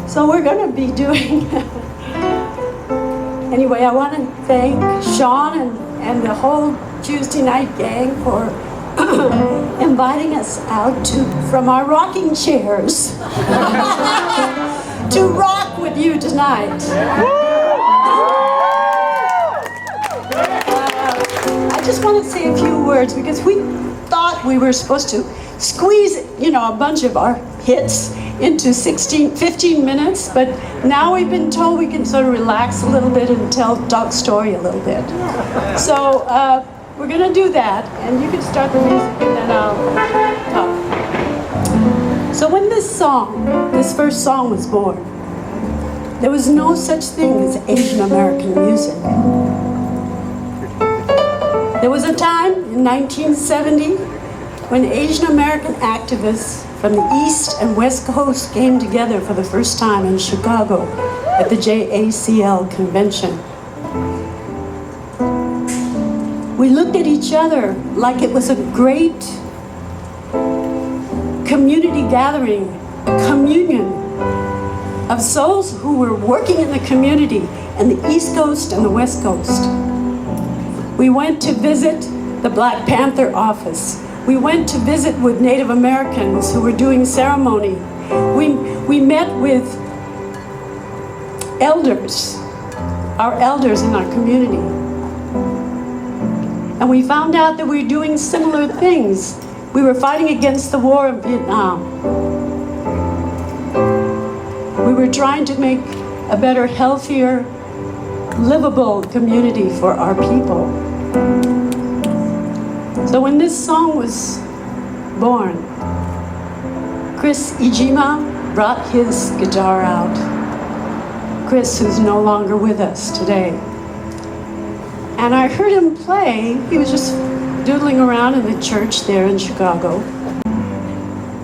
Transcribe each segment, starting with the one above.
So we're going to be doing... Anyway, I want to thank Sean and the whole Tuesday night gang for inviting us out from our rocking chairs to rock with you tonight. I just want to say a few words because we thought we were supposed to squeeze, a bunch of our hits into 15 minutes, but now we've been told we can sort of relax a little bit and talk story a little bit. So we're going to do that, and you can start the music and then I'll talk. So when this first song was born, there was no such thing as Asian American music. There was a time in 1970 when Asian American activists from the East and West Coast came together for the first time in Chicago at the JACL convention. We looked at each other like it was a great community gathering, a communion of souls who were working in the community in the East Coast and the West Coast. We went to visit the Black Panther office. We went to visit with Native Americans who were doing ceremony. We met with elders, our elders in our community. And we found out that we were doing similar things. We were fighting against the war in Vietnam. We were trying to make a better, healthier, livable community for our people. So when this song was born, Chris Ijima brought his guitar out. Chris, who's no longer with us today. And I heard him play. He was just doodling around in the church there in Chicago.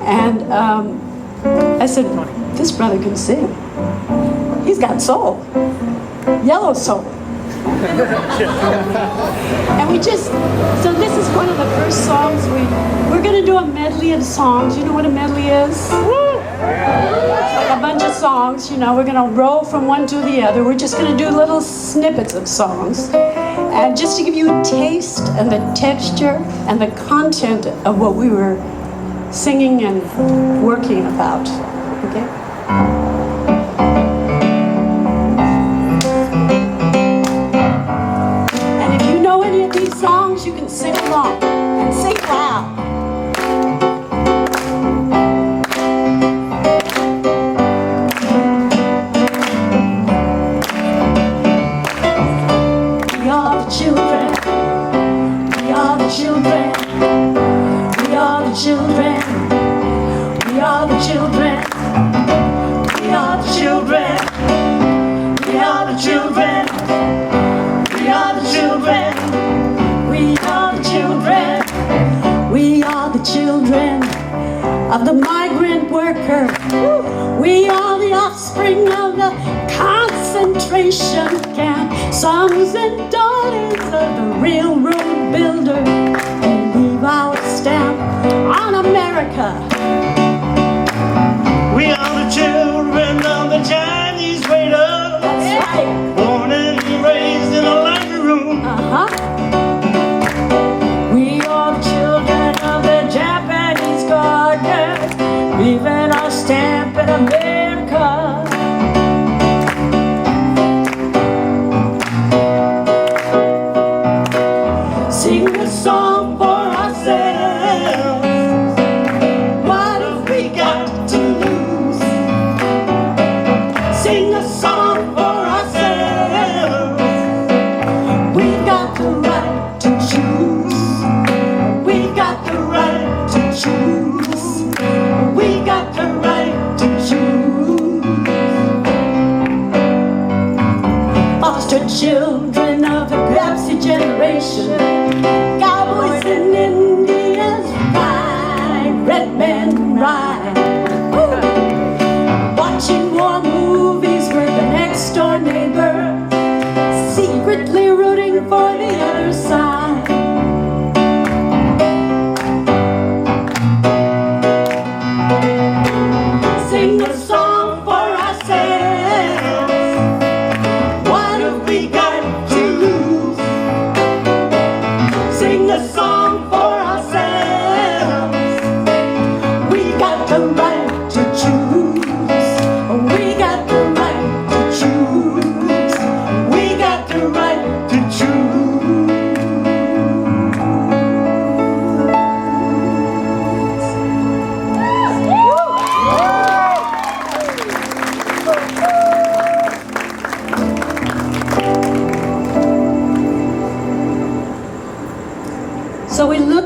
And I said, this brother can sing. He's got soul, yellow soul. And so this is one of the first songs we're going to do a medley of songs. You know what a medley is? It's like a bunch of songs, we're going to roll from one to the other. We're just going to do little snippets of songs. And just to give you a taste and the texture and the content of what we were singing and working about. Okay? Songs you can sing along and sing loud. We are the children. We are the children. We are the children. We are the children. We are the children. We are the children. We are the children. We are the children. We are the children of the migrant worker. We are the offspring of the concentration camp. Sons and daughters of the railroad builder. We leave our stamp on America. We are the children of the Chinese waiter. That's right. Born and raised in a laundry room. Leaving our stamp in America. Sing a song for ourselves. What have we got to lose? Sing a song for ourselves. We got the right to choose. We got the right to choose. We got the right to choose. Foster children of the Pepsi generation. Cowboys and Indians ride, red men ride. Watching war movies with the next door neighbor, secretly rooting for the other side. Sing a song for ourselves.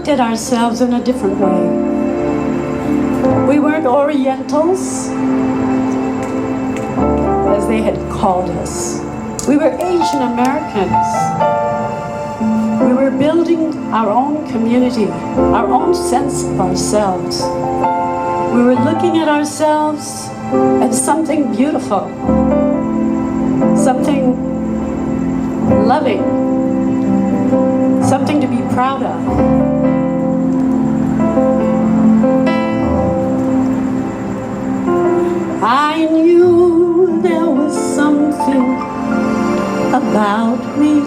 looked at ourselves in a different way. We weren't Orientals, as they had called us. We were Asian Americans. We were building our own community, our own sense of ourselves. We were looking at ourselves as something beautiful, something loving, something to be proud of. I knew there was something about me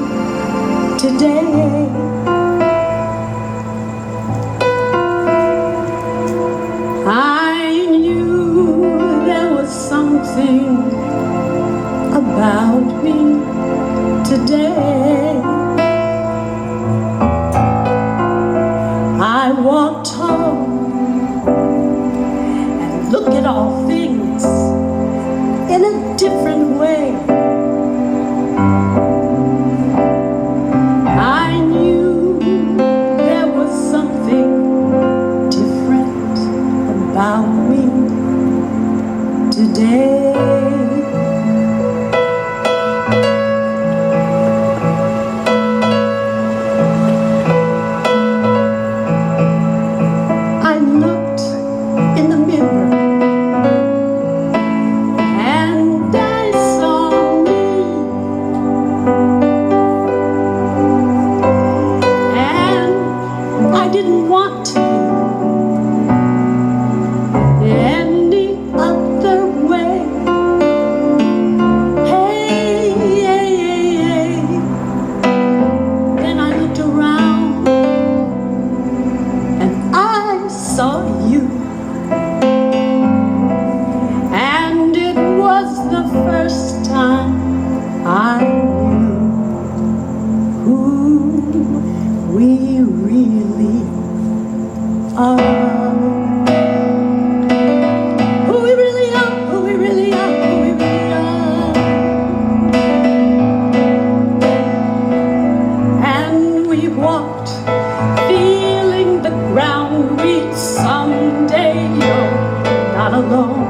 today. I knew there was something about me today. I walked home and looked at all things in a different way. I knew there was something different about me today. I looked in the mirror and I saw me, and I didn't want to be any other way. Hey, hey, hey, hey. Then I looked around and I saw you, and it was the first time I knew who we really are. Who we really are, who we really are, who we really are. And we walked, feeling the ground reach someday. You're not alone.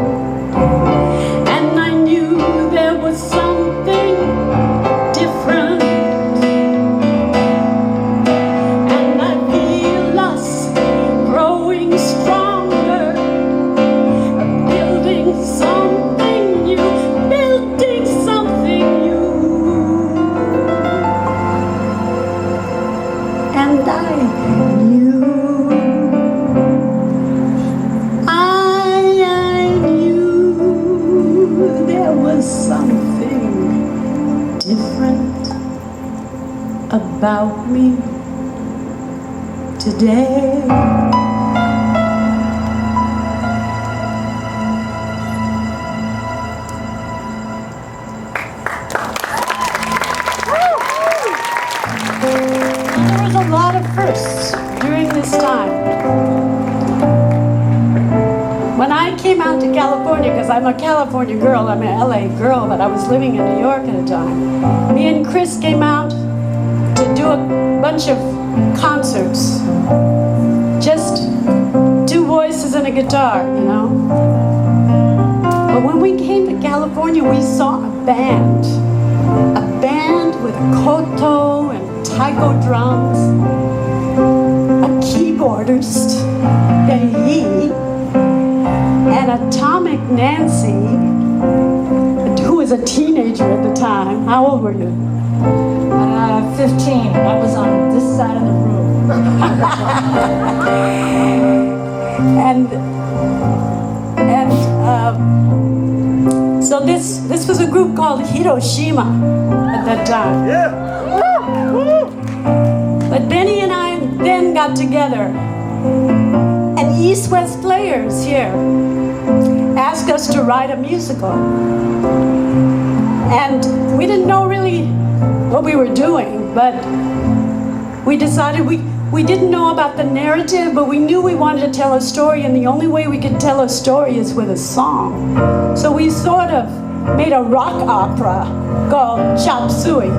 And I knew there was something different. And I feel us growing stronger, building something new, building something new. And I knew, I knew there was something different about me today. There was a lot of firsts during this time. When I came out to California, because I'm a California girl, I'm an LA girl, but I was living in New York at the time. Me and Chris came out to do a bunch of concerts. Just two voices and a guitar, you know. But when we came to California, we saw a band with a koto and taiko drums, a keyboardist, Benny Yee, and Atomic Nancy, who was a teenager at the time. How old were you? 15. I was on this side of the room. So this was a group called Hiroshima at that time. Yeah. But Benny and I then got together, and East West Players here asked us to write a musical. And we didn't know really what we were doing, but we decided we didn't know about the narrative, but we knew we wanted to tell a story, and the only way we could tell a story is with a song. So we sort of made a rock opera called Chop Suey.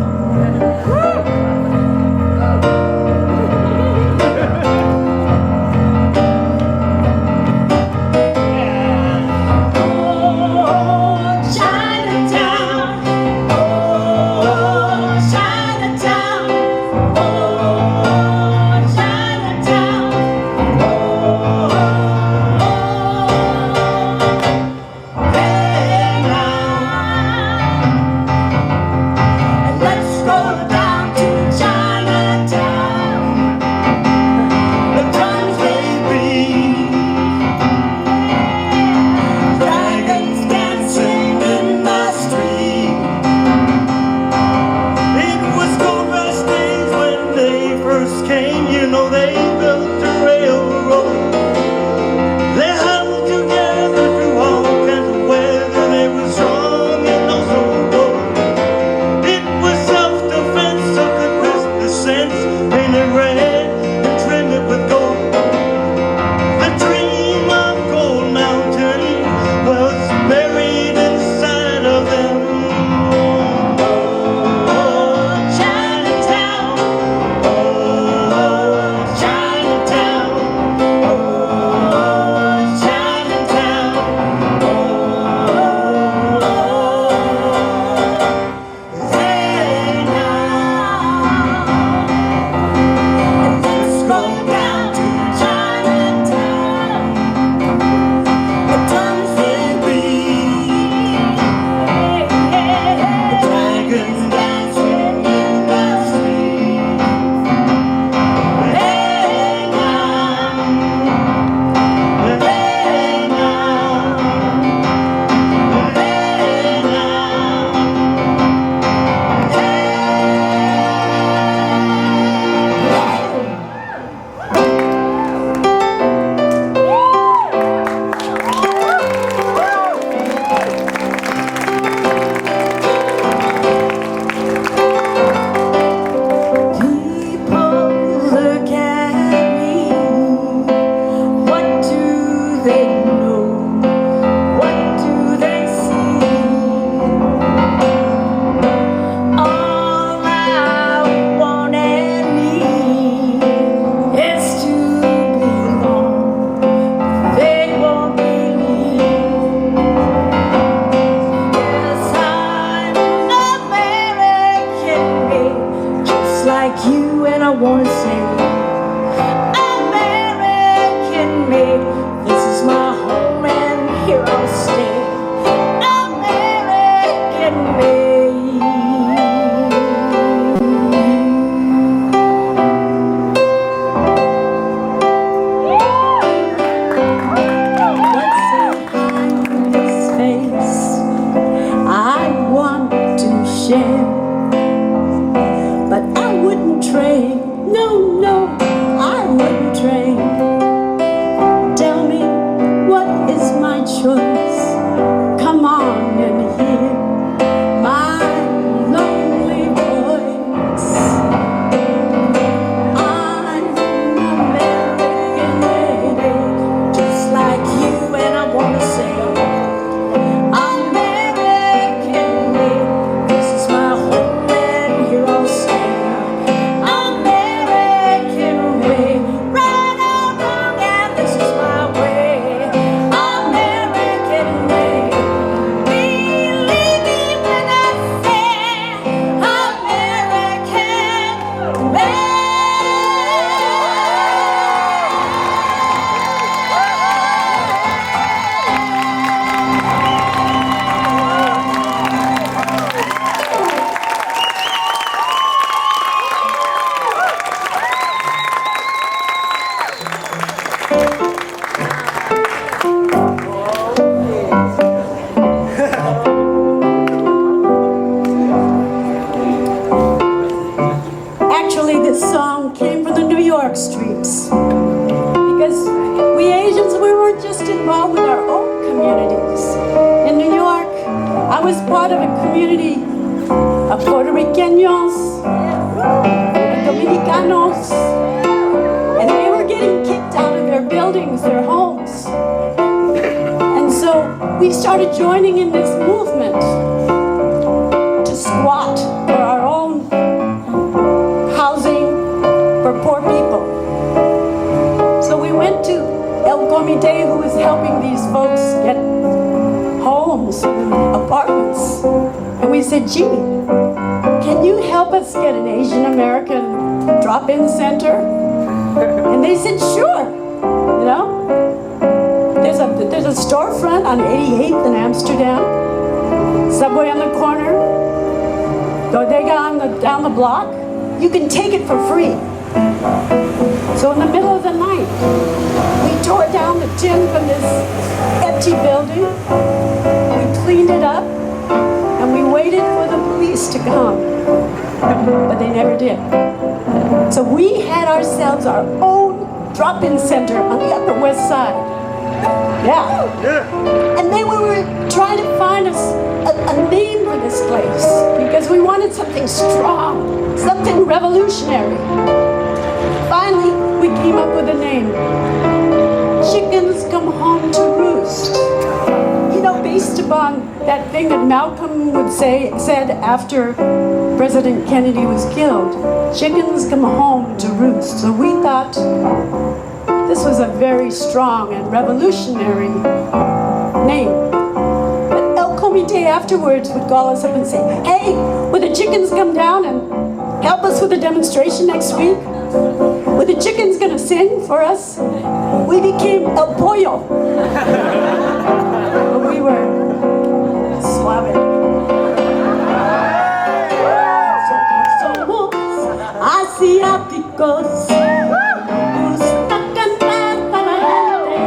I was part of a community of Puerto Ricanos, Dominicanos, and they were getting kicked out of their buildings, their homes. And so we started joining in this movement to squat for our own housing for poor people. So we went to El Comité, who was helping these folks get homes and apartments. And we said, gee, can you help us get an Asian American drop-in center? And they said, sure. You know, there's a storefront on 88th in Amsterdam, subway on the corner, bodega down the block. You can take it for free. So in the middle of the night, we tore down the tin from this empty building, we cleaned it up, and we waited for the police to come, but they never did. So we had ourselves our own drop-in center on the Upper West Side. Yeah. And then we were trying to find us a name for this place because we wanted something strong, something revolutionary. Finally, we came up with a name. Chickens Come Home to Roost. You know, based upon that thing that Malcolm said after President Kennedy was killed, chickens come home to roost. So we thought this was a very strong and revolutionary name. But El Comité afterwards would call us up and say, hey, will the chickens come down and help us with the demonstration next week? Were the chickens gonna sing for us? We became El Pollo. But we were Slavic. Somos asiáticos. Gusta cantar para la gente.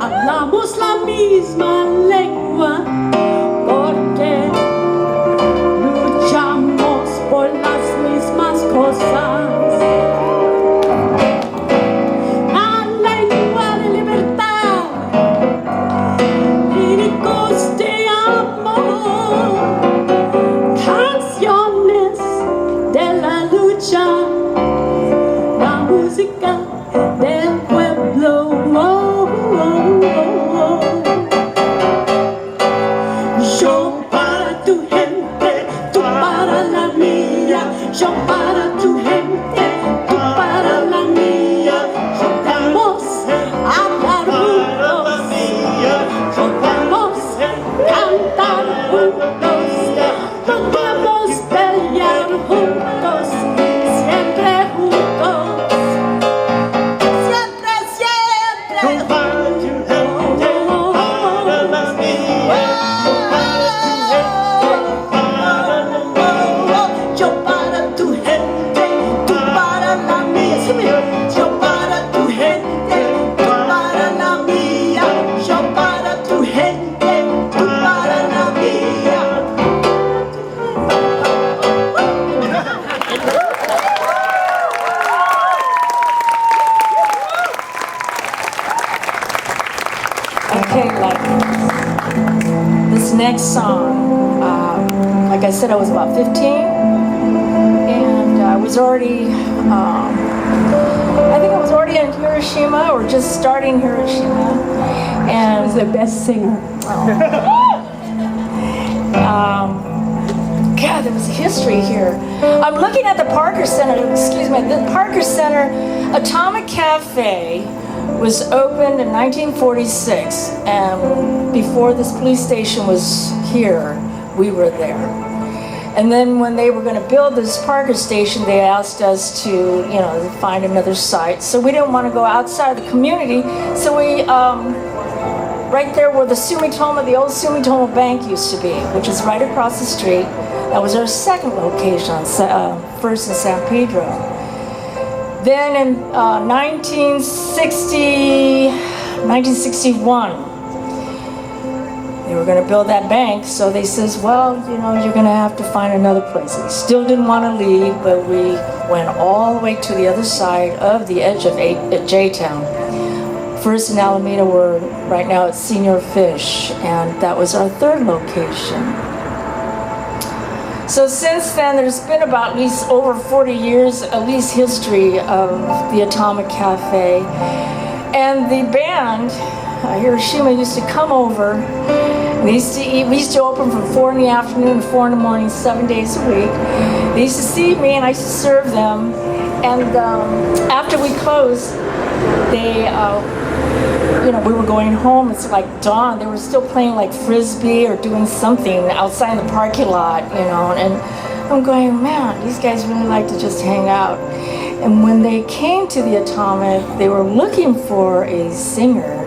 Hablamos la misma lengua porque luchamos por las mismas cosas. Next song, like I said, I was about 15, and I was already, I think I was already in Hiroshima, or just starting Hiroshima, and she was the best singer. God, there was a history here. I'm looking at the Parker Center, excuse me, the Parker Center Atomic Cafe was opened in 1946, and before this police station was here, we were there. And then when they were going to build this Parker station, they asked us to, you know, find another site. So we didn't want to go outside the community, so we, right there where the Sumitomo, the old Sumitomo Bank used to be, which is right across the street. That was our second location, first in San Pedro. Then in 1961, they were going to build that bank, so they says, well, you know, you're going to have to find another place. We still didn't want to leave, but we went all the way to the other side of the edge of J-Town. first in Alameda. We're right now at Senior Fish, and that was our third location. So since then, there's been about at least over 40 years, at least history of the Atomic Cafe. And the band, Hiroshima, used to come over. We used to eat. We used to open from 4 in the afternoon to 4 in the morning, 7 days a week. They used to see me, and I used to serve them. And after we closed, they, we were going home. It's like dawn. They were still playing like frisbee or doing something outside in the parking lot, And I'm going, man, these guys really like to just hang out. And when they came to the Atomic, they were looking for a singer.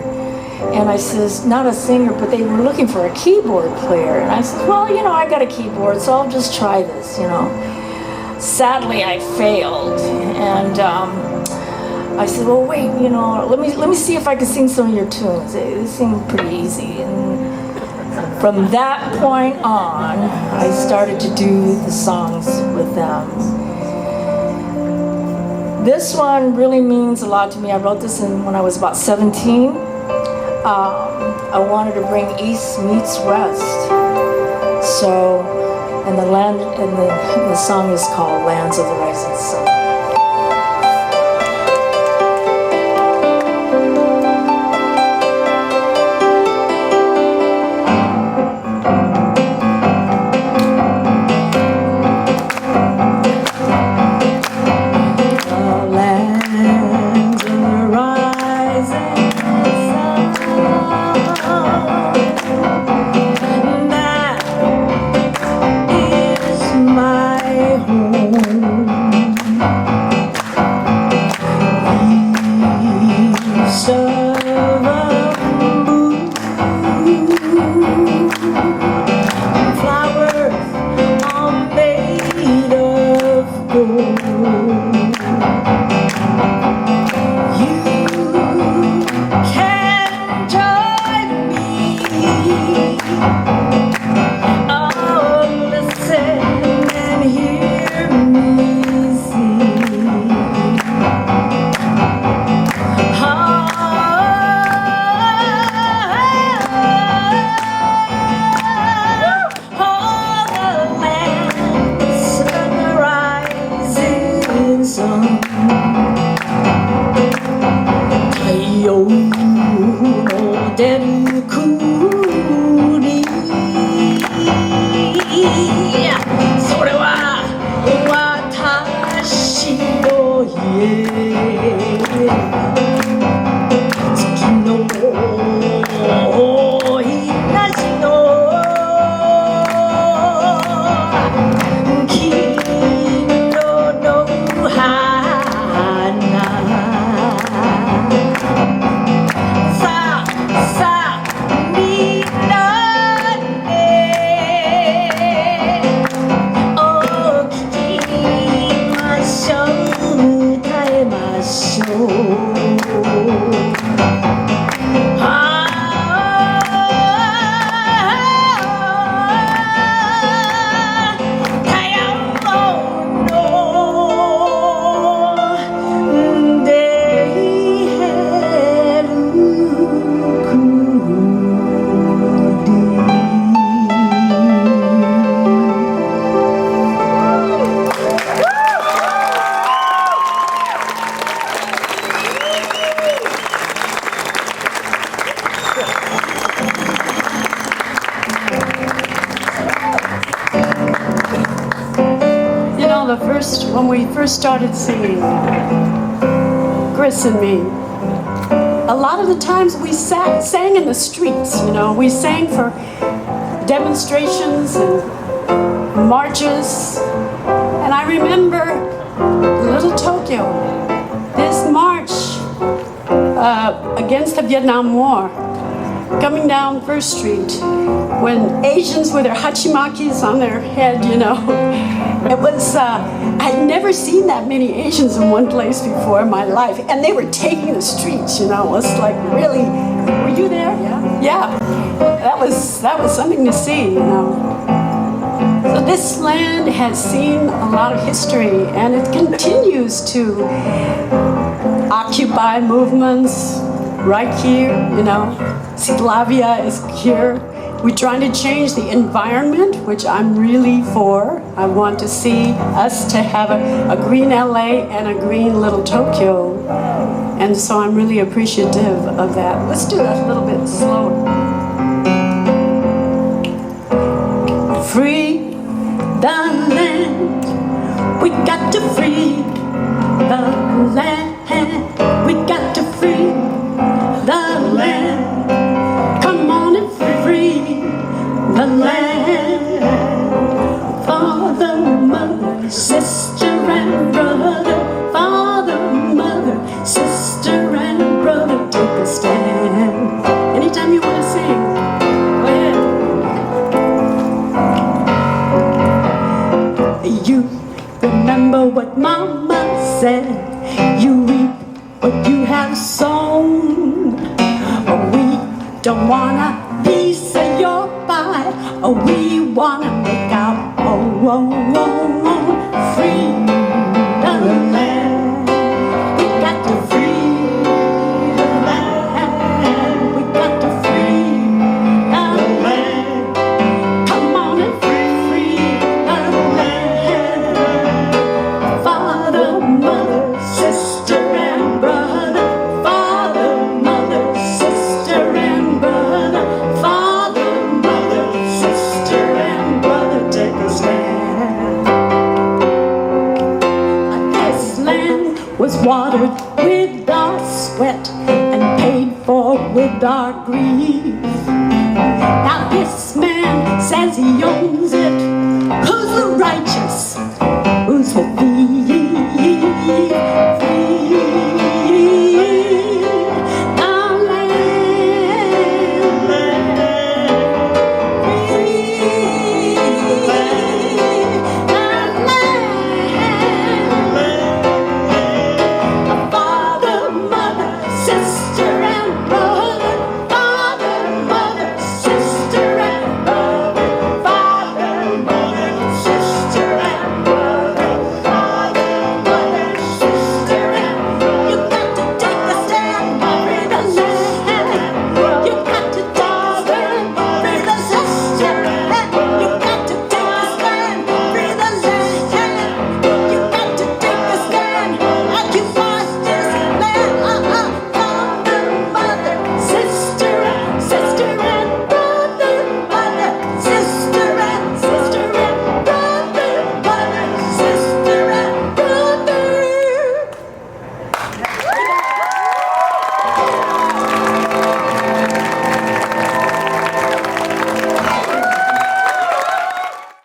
And I says, not a singer, but they were looking for a keyboard player. And I said, well, I got a keyboard, so I'll just try this, Sadly, I failed. And I said, well, wait, let me see if I can sing some of your tunes. They seem pretty easy. And from that point on, I started to do the songs with them. This one really means a lot to me. I wrote this when I was about 17. I wanted to bring East meets West. So, and the song is called Lands of the Rising Sun. When we first started singing, Chris and me, a lot of the times we sang in the streets, we sang for demonstrations and marches. And I remember Little Tokyo, this march against the Vietnam War, coming down First Street, when Asians with their hachimakis on their head, It was, I'd never seen that many Asians in one place before in my life. And they were taking the streets, It was like, really, were you there? Yeah. Yeah. That was something to see, So this land has seen a lot of history, and it continues to occupy movements, right here, you know. Slavia is here. We're trying to change the environment, which I'm really for. I want to see us to have a green LA and a green little Tokyo. And so I'm really appreciative of that. Let's do that a little bit slower. Free the land. We got to free the land. We got to free the land. Come on and free the land. Father, mother, sister and brother. Father, mother, sister and brother, take a stand. Anytime you want to sing, go ahead. You remember what Mama said. You reap what you have sown. We don't want a piece of your pie. We want to make our own. Free the land. We got to free the land. We got to free the land. Come on and free the land. Father, mother, sister and brother. Father, mother, sister and brother. Father, mother, sister and brother, take a stand. This land was watered with our sweat and paid for with our grief.